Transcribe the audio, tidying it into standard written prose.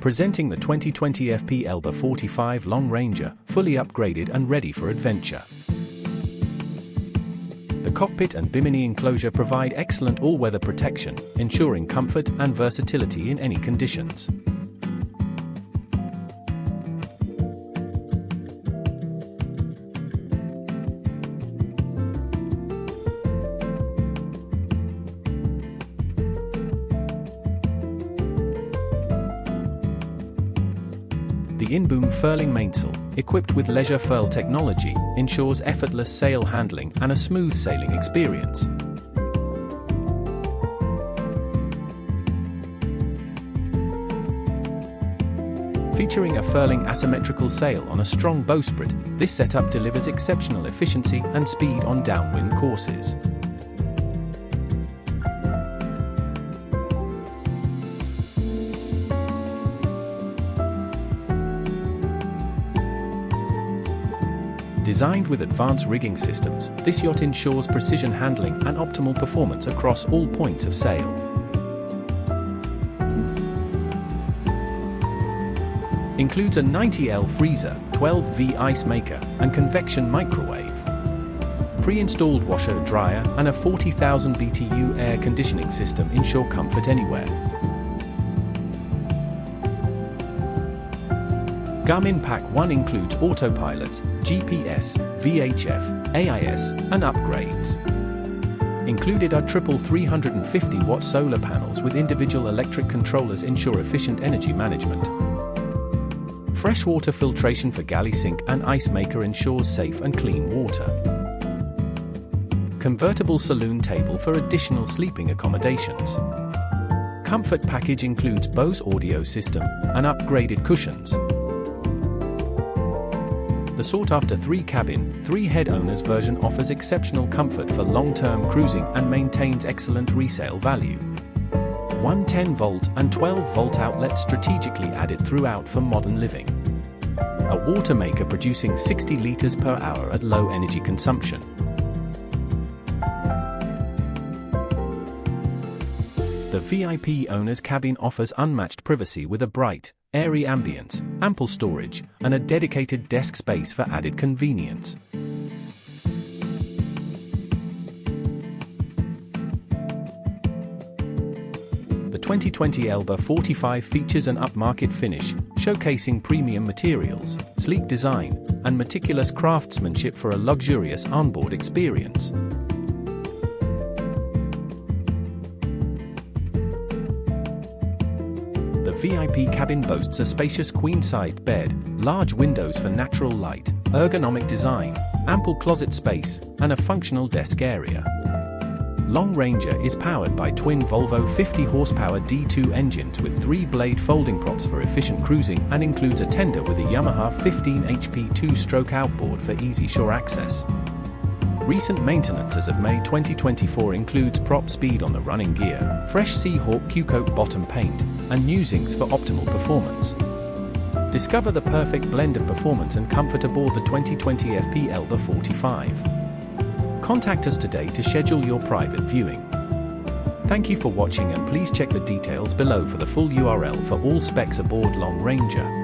Presenting the 2020 FP Elba 45 Long Ranger, fully upgraded and ready for adventure. The cockpit and bimini enclosure provide excellent all-weather protection, ensuring comfort and versatility in any conditions. The in-boom furling mainsail, equipped with leisure furl technology, ensures effortless sail handling and a smooth sailing experience. Featuring a furling asymmetrical sail on a strong bowsprit, this setup delivers exceptional efficiency and speed on downwind courses. Designed with advanced rigging systems, this yacht ensures precision handling and optimal performance across all points of sail. Includes a 90L freezer, 12V ice maker, and convection microwave. Pre-installed washer dryer and a 40,000 BTU air conditioning system ensure comfort anywhere. Garmin Pack 1 includes autopilot, GPS, VHF, AIS, and upgrades. Included are triple 350-watt solar panels with individual electric controllers ensure efficient energy management. Freshwater filtration for galley sink and ice maker ensures safe and clean water. Convertible saloon table for additional sleeping accommodations. Comfort package includes Bose audio system and upgraded cushions. The sought-after 3-cabin, 3-head owner's version offers exceptional comfort for long-term cruising and maintains excellent resale value. One 10-volt and 12-volt outlets strategically added throughout for modern living. A watermaker producing 60 liters per hour at low energy consumption. The VIP owner's cabin offers unmatched privacy with a bright, airy ambience, ample storage, and a dedicated desk space for added convenience. The 2020 Elba 45 features an upmarket finish, showcasing premium materials, sleek design, and meticulous craftsmanship for a luxurious onboard experience. The VIP cabin boasts a spacious queen-sized bed, large windows for natural light, ergonomic design, ample closet space, and a functional desk area. Long Ranger is powered by twin Volvo 50-horsepower D2 engines with 3-blade folding props for efficient cruising and includes a tender with a Yamaha 15 HP 2-stroke outboard for easy shore access. Recent maintenance as of May 2024 includes prop speed on the running gear, fresh Seahawk Q-Coat bottom paint, and newsings for optimal performance. Discover the perfect blend of performance and comfort aboard the 2020 FP Elba 45. Contact us today to schedule your private viewing. Thank you for watching and please check the details below for the full URL for all specs aboard Long Ranger.